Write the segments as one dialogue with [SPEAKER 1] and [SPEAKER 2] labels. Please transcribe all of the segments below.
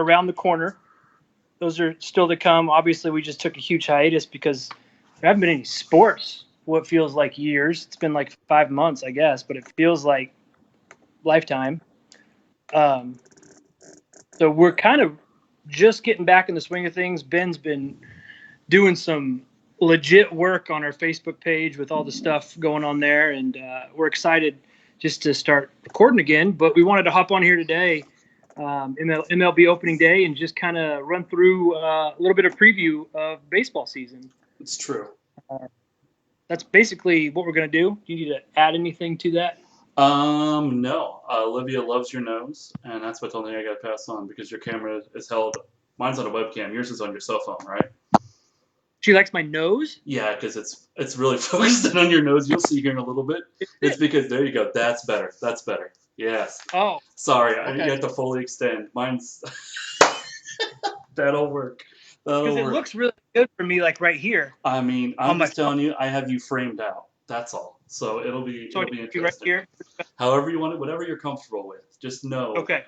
[SPEAKER 1] around the corner. Those are still to come. Obviously, we just took a huge hiatus because there haven't been any sports. What feels like years. It's been like 5 months, I guess, but it feels like lifetime. Um, so we're kind of just getting back in the swing of things. Ben's been doing some legit work on our Facebook page with all the stuff going on there, and we're excited just to start recording again. But we wanted to hop on here today, MLB opening day, and just kind of run through a little bit of preview of baseball season.
[SPEAKER 2] It's true.
[SPEAKER 1] That's basically what we're going to do. Do you need to add anything to that?
[SPEAKER 2] No. Olivia loves your nose, and that's what's only I got to pass on because your camera is held. Mine's on a webcam. Yours is on your cell phone, right?
[SPEAKER 1] She likes my nose?
[SPEAKER 2] Yeah, because it's really focused in on your nose. You'll see here in a little bit. It's because there you go. That's better. That's better. Yes.
[SPEAKER 1] Oh.
[SPEAKER 2] Sorry,
[SPEAKER 1] okay.
[SPEAKER 2] You have to fully extend. Mine's that'll work.
[SPEAKER 1] Because it looks really good for me, like right here.
[SPEAKER 2] I mean, I'm just telling you, I have you framed out. That's all. So it'll be interesting.
[SPEAKER 1] Right here?
[SPEAKER 2] However you want it, whatever you're comfortable with. Just know
[SPEAKER 1] okay.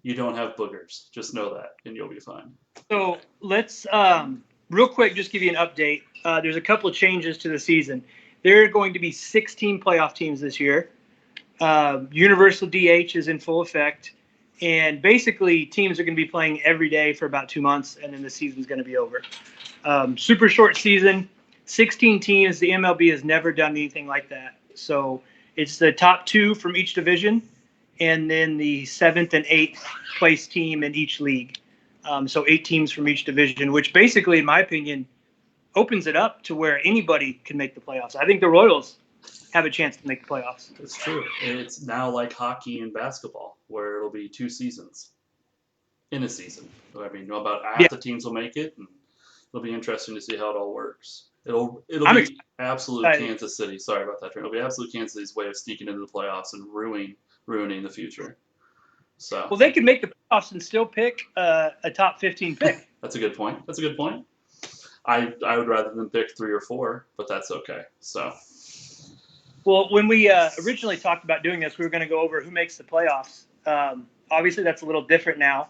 [SPEAKER 2] You don't have boogers. Just know that, and you'll be fine.
[SPEAKER 1] So let's real quick just give you an update. There's a couple of changes to the season. There are going to be 16 playoff teams this year. Universal DH is in full effect. And basically, teams are going to be playing every day for about 2 months, and then the season's going to be over. Super short season, 16 teams. The MLB has never done anything like that. So it's the top 2 from each division, and then the 7th and 8th place team in each league. So 8 teams from each division, which basically, in my opinion, opens it up to where anybody can make the playoffs. I think the Royals have a chance to make the playoffs.
[SPEAKER 2] That's true. It's now like hockey and basketball, where it'll be 2 seasons in a season. I mean, about half the teams will make it, and it'll be interesting to see how it all works. It'll be absolute Kansas City. Sorry about that, Trent. It'll be absolute Kansas City's way of sneaking into the playoffs and ruining the future. So.
[SPEAKER 1] Well, they could make the playoffs and still pick a top 15 pick.
[SPEAKER 2] That's a good point. I would rather than pick 3 or 4, but that's okay. So.
[SPEAKER 1] Well, when we originally talked about doing this, we were going to go over who makes the playoffs. Obviously, that's a little different now.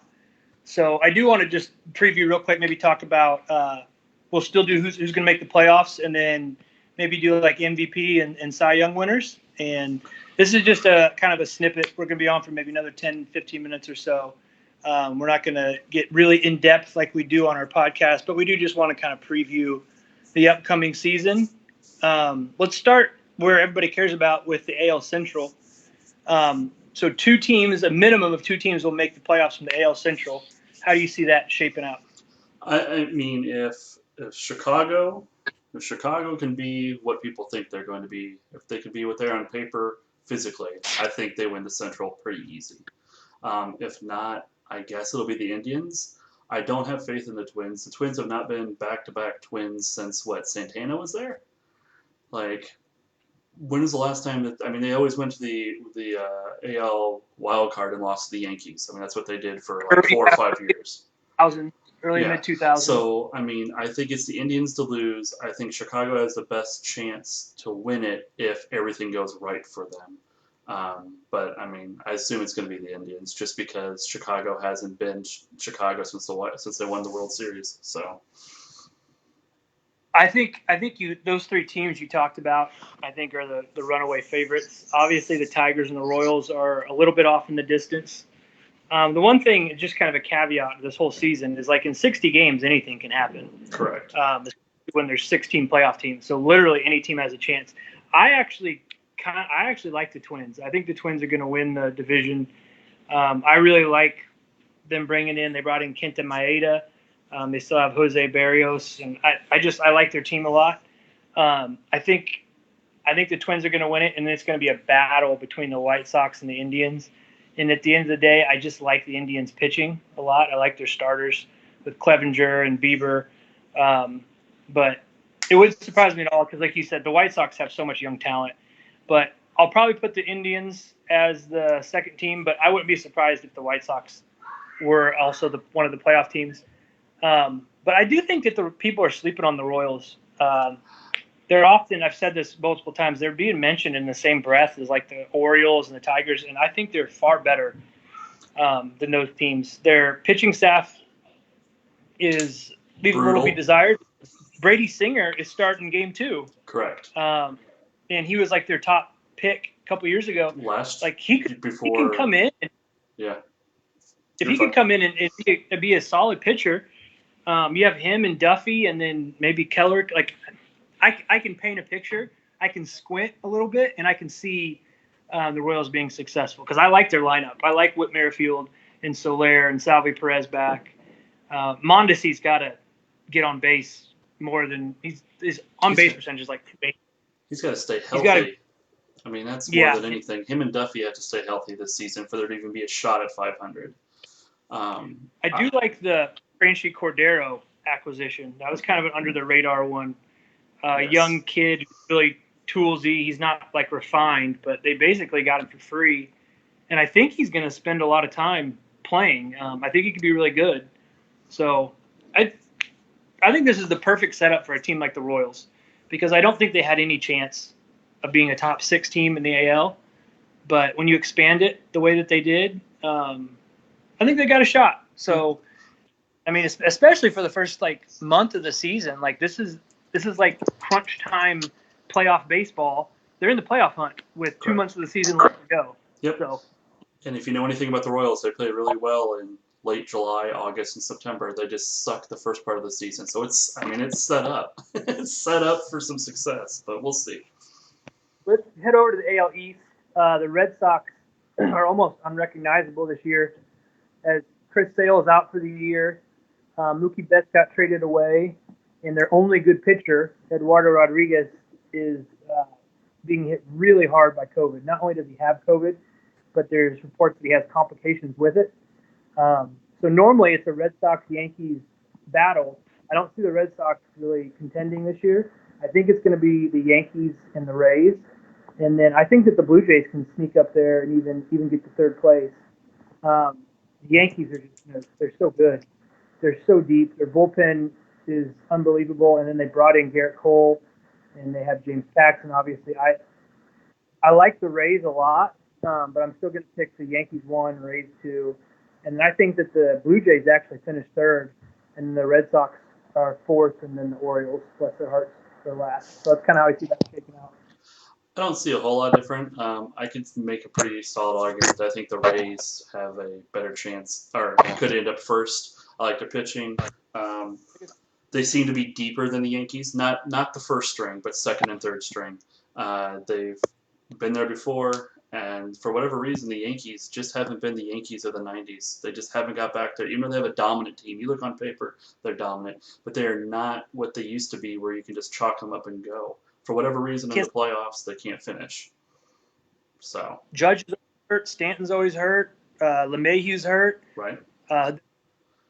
[SPEAKER 1] So I do want to just preview real quick, maybe talk about we'll still do who's going to make the playoffs, and then maybe do like MVP and Cy Young winners. And this is just a kind of a snippet. We're going to be on for maybe another 10, 15 minutes or so. We're not going to get really in-depth like we do on our podcast, but we do just want to kind of preview the upcoming season. Let's start where everybody cares about with the AL Central. So 2 teams, a minimum of 2 teams will make the playoffs from the AL Central. How do you see that shaping out?
[SPEAKER 2] I mean, if Chicago can be what people think they're going to be, if they can be what they're on paper physically, I think they win the Central pretty easy. If not, I guess it'll be the Indians. I don't have faith in the Twins. The Twins have not been back-to-back Twins since, Santana was there? Like, when was the last time that, I mean, they always went to the AL wild card and lost to the Yankees. I mean, that's what they did for like 4 or 5 years.
[SPEAKER 1] Early mid-2000s.
[SPEAKER 2] So, I mean, I think it's the Indians to lose. I think Chicago has the best chance to win it if everything goes right for them. But, I mean, I assume it's going to be the Indians just because Chicago hasn't been Chicago since they won the World Series. So.
[SPEAKER 1] I think those 3 teams you talked about, I think, are the runaway favorites. Obviously, the Tigers and the Royals are a little bit off in the distance. The one thing, just kind of a caveat to this whole season, is like in 60 games, anything can happen.
[SPEAKER 2] Correct.
[SPEAKER 1] When there's 16 playoff teams, so literally any team has a chance. I actually like the Twins. I think the Twins are going to win the division. I really like them bringing in. They brought in Kenta Maeda. They still have Jose Barrios, and I like their team a lot. I think the Twins are going to win it, and then it's going to be a battle between the White Sox and the Indians. And at the end of the day, I just like the Indians pitching a lot. I like their starters with Clevenger and Bieber. But it wouldn't surprise me at all because, like you said, the White Sox have so much young talent. But I'll probably put the Indians as the second team, but I wouldn't be surprised if the White Sox were also one of the playoff teams. But I do think that the people are sleeping on the Royals. They're often, I've said this multiple times, they're being mentioned in the same breath as like the Orioles and the Tigers, and I think they're far better. than those teams. Their pitching staff leaves a little to be
[SPEAKER 2] Brutal.
[SPEAKER 1] desired. Brady Singer is starting game 2.
[SPEAKER 2] Correct.
[SPEAKER 1] And he was like their top pick a couple years ago. Like he can come in.
[SPEAKER 2] Yeah.
[SPEAKER 1] If he could come in and be a solid pitcher, you have him and Duffy, and then maybe Keller. Like I can paint a picture. I can squint a little bit, and I can see the Royals being successful because I like their lineup. I like Whit Merrifield and Soler and Salvi Perez back. Mondesi's got to get on base more than his on base percentage is like 280.
[SPEAKER 2] He's got to stay healthy. I mean, that's more than anything. Him and Duffy have to stay healthy this season for there to even be a shot at 500.
[SPEAKER 1] I do like the Franchi Cordero acquisition. That was kind of an under the radar one. Yes. Young kid, really toolsy. He's not like refined, but they basically got him for free. And I think he's going to spend a lot of time playing. I think he could be really good. So I think this is the perfect setup for a team like the Royals because I don't think they had any chance of being a top 6 team in the AL. But when you expand it the way that they did, I think they got a shot. So, I mean, especially for the first month of the season, this is like crunch time playoff baseball. They're in the playoff hunt with 2 months of the season left to go.
[SPEAKER 2] Yep.
[SPEAKER 1] So,
[SPEAKER 2] and if you know anything about the Royals, they play really well in late July, August, and September. They just suck the first part of the season. So it's set up. It's set up for some success, but we'll see.
[SPEAKER 1] Let's head over to the AL East. The Red Sox are almost unrecognizable this year as Chris Sale is out for the year. Mookie Betts got traded away, and their only good pitcher, Eduardo Rodriguez, is being hit really hard by COVID. Not only does he have COVID, but there's reports that he has complications with it. So normally it's a Red Sox-Yankees battle. I don't see the Red Sox really contending this year. I think it's going to be the Yankees and the Rays. And then I think that the Blue Jays can sneak up there and even get to third place. The Yankees are just, they're so good. They're so deep. Their bullpen is unbelievable. And then they brought in Garrett Cole, and they have James Paxton, obviously. I like the Rays a lot, but I'm still going to pick the Yankees 1, Rays 2. And I think that the Blue Jays actually finished 3rd, and the Red Sox are 4th, and then the Orioles, bless their hearts, are last. So that's kind of how I see that shaking out.
[SPEAKER 2] I don't see a whole lot different. I could make a pretty solid argument. I think the Rays have a better chance, or could end up first. I like their pitching. They seem to be deeper than the Yankees. Not the first string, but second and third string. They've been there before, and for whatever reason, the Yankees just haven't been the Yankees of the 90s. They just haven't got back there. Even though they have a dominant team, you look on paper, they're dominant, but they are not what they used to be, where you can just chalk them up and go. For whatever reason, in the playoffs, they can't finish. So
[SPEAKER 1] Judge is hurt. Stanton's always hurt. LeMahieu's hurt.
[SPEAKER 2] Right.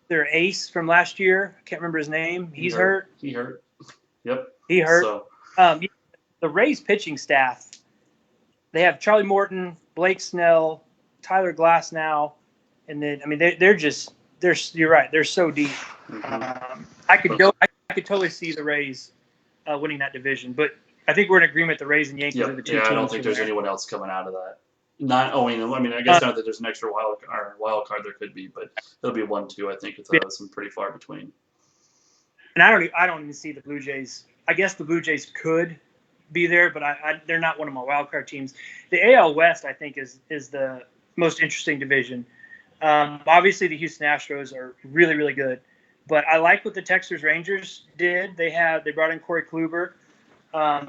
[SPEAKER 1] Their ace from last year, I can't remember his name. He's hurt.
[SPEAKER 2] He hurt. Yep.
[SPEAKER 1] He hurt.
[SPEAKER 2] So,
[SPEAKER 1] the Rays pitching staff, they have Charlie Morton, Blake Snell, Tyler Glasnow, and then you're right. They're so deep.
[SPEAKER 2] mm-hmm.
[SPEAKER 1] I could totally see the Rays winning that division, but I think we're in agreement. The Rays and Yankees are the two teams.
[SPEAKER 2] I don't think there's anyone else coming out of that. Not owing them. I mean, I guess not that there's an extra wild card there could be, but it'll be 1-2. I think with some pretty far between.
[SPEAKER 1] And I don't even see the Blue Jays. I guess the Blue Jays could be there, but they're not one of my wild card teams. The AL West, I think, is the most interesting division. Obviously, the Houston Astros are really, really good, but I like what the Texas Rangers did. They brought in Corey Kluber.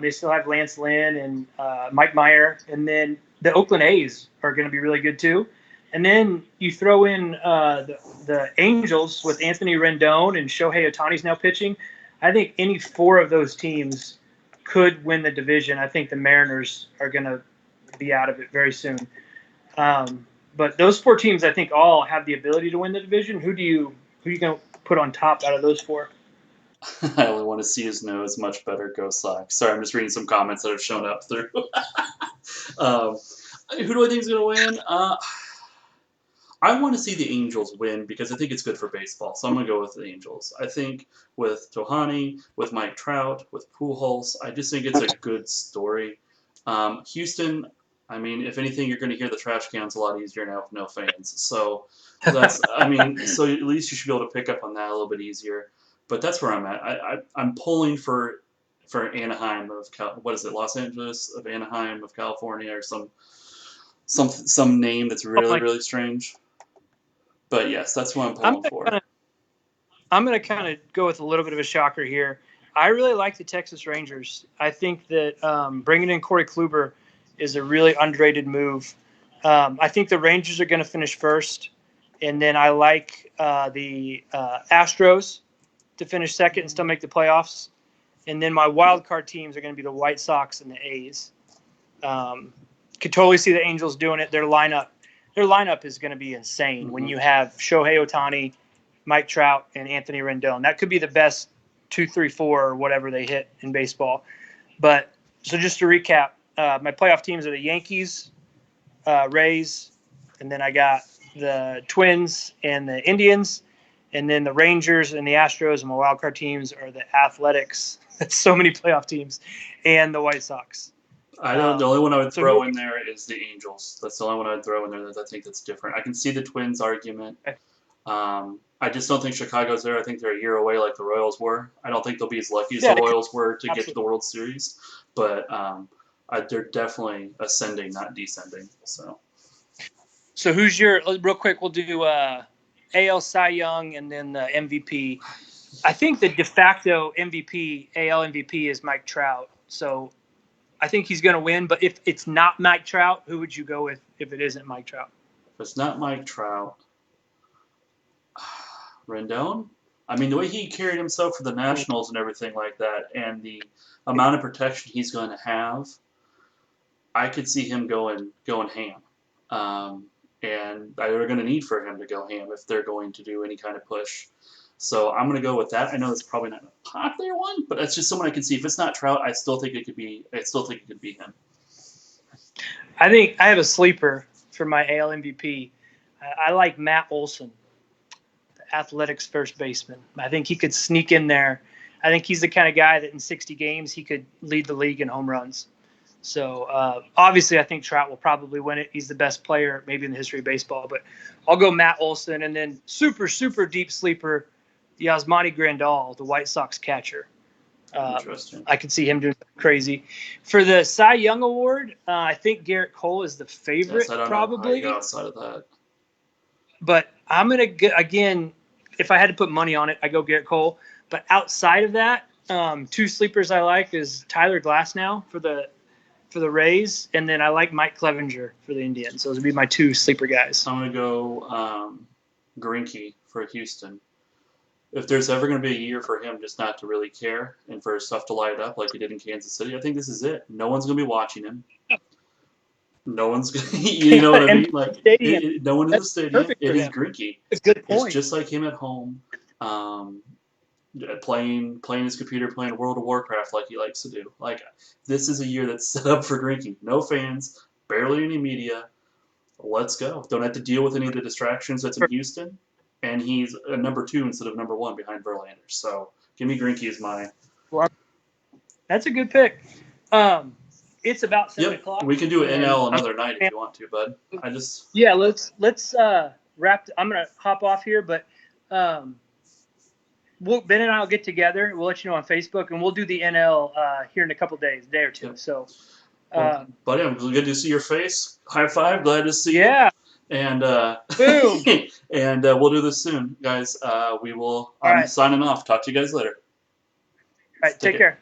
[SPEAKER 1] They still have Lance Lynn and Mike Meyer, and then the Oakland A's are going to be really good too. And then you throw in the Angels with Anthony Rendon and Shohei Ohtani's now pitching. I think any 4 of those teams could win the division. I think the Mariners are going to be out of it very soon. But those 4 teams, I think, all have the ability to win the division. Who are you going to put on top out of those 4?
[SPEAKER 2] I only want to see his nose. Much better. Go Sox. Sorry, I'm just reading some comments that have shown up through. Who do I think is going to win? I want to see the Angels win because I think it's good for baseball. So I'm going to go with the Angels. I think with Tohani, with Mike Trout, with Pujols, I just think it's a good story. Houston, I mean, if anything, you're going to hear the trash cans a lot easier now with no fans. So that's, I mean, so at least you should be able to pick up on that a little bit easier. But that's where I'm at. I'm pulling for Anaheim of what is it, Los Angeles of Anaheim of California, or some name that's really really strange. But yes, that's what I'm pulling for.
[SPEAKER 1] I'm going to kind of go with a little bit of a shocker here. I really like the Texas Rangers. I think that bringing in Corey Kluber is a really underrated move. I think the Rangers are going to finish first, and then I like the Astros to finish second and still make the playoffs. And then my wild card teams are going to be the White Sox and the A's. Could totally see the Angels doing it. Their lineup is going to be insane when you have Shohei Ohtani, Mike Trout, and Anthony Rendon. That could be the best 2, 3, 4 or whatever they hit in baseball. But so just to recap, my playoff teams are the Yankees, Rays, and then I got the Twins and the Indians, and then the Rangers and the Astros, and my wild card teams are the Athletics. That's so many playoff teams, and the White Sox.
[SPEAKER 2] The only one I would throw in there is the Angels. That's the only one I would throw in there that I think that's different. I can see the Twins argument. I just don't think Chicago's there. I think they're a year away like the Royals were. I don't think they'll be as lucky as the Royals were to get to the World Series. But they're definitely ascending, not descending. So
[SPEAKER 1] who's your – real quick, we'll do AL Cy Young and then the MVP. I think the de facto MVP, AL MVP, is Mike Trout. So I think he's going to win. But if it's not Mike Trout, who would you go with if it isn't Mike Trout?
[SPEAKER 2] If it's not Mike Trout – Rendon? I mean, the way he carried himself for the Nationals and everything like that, and the amount of protection he's going to have, I could see him going ham. And they're going to need for him to go ham if they're going to do any kind of push. So I'm going to go with that. I know it's probably not a popular one, but that's just someone I can see. If it's not Trout, I still think it could be him.
[SPEAKER 1] I think I have a sleeper for my AL MVP. I like Matt Olson, Athletics first baseman. I think he could sneak in there. I think he's the kind of guy that in 60 games he could lead the league in home runs. So obviously I think Trout will probably win it. He's the best player maybe in the history of baseball. But I'll go Matt Olson, and then super, super deep sleeper, Yasmani Grandal, the White Sox catcher.
[SPEAKER 2] Interesting.
[SPEAKER 1] I could see him doing crazy. For the Cy Young Award, I think Garrett Cole is the favorite, probably.
[SPEAKER 2] Outside of that.
[SPEAKER 1] But I'm going to get, again, if I had to put money on it, I go Garrett Cole. But outside of that, two sleepers I like is Tyler Glasnow for the Rays, and then I like Mike Clevenger for the Indians. Those would be my two sleeper guys.
[SPEAKER 2] I'm going to go Greinke for Houston. If there's ever going to be a year for him just not to really care and for stuff to light up like he did in Kansas City, I think this is it. No one's going to be watching him. No one's going to, you know what I mean? Like, no one in the stadium. It is Greinke.
[SPEAKER 1] It's a good point.
[SPEAKER 2] It's just like him at home, playing his computer, playing World of Warcraft like he likes to do. Like, this is a year that's set up for Greinke. No fans, barely any media. Let's go. Don't have to deal with any of the distractions that's in Houston. And he's a number 2 instead of number 1 behind Verlander. So give me Greinke as my.
[SPEAKER 1] That's a good pick. It's about 7 o'clock.
[SPEAKER 2] We can do an NL another night if you want to, bud.
[SPEAKER 1] Let's wrap. I'm gonna hop off here, but Ben and I will get together. We'll let you know on Facebook, and we'll do the NL here in a couple days, day or two. Yep. So,
[SPEAKER 2] buddy, I'm good to see your face. High five. Glad to see you.
[SPEAKER 1] Yeah.
[SPEAKER 2] And
[SPEAKER 1] boom.
[SPEAKER 2] And we'll do this soon, guys. We will. I'm signing off. Talk to you guys later.
[SPEAKER 1] All right. Take care.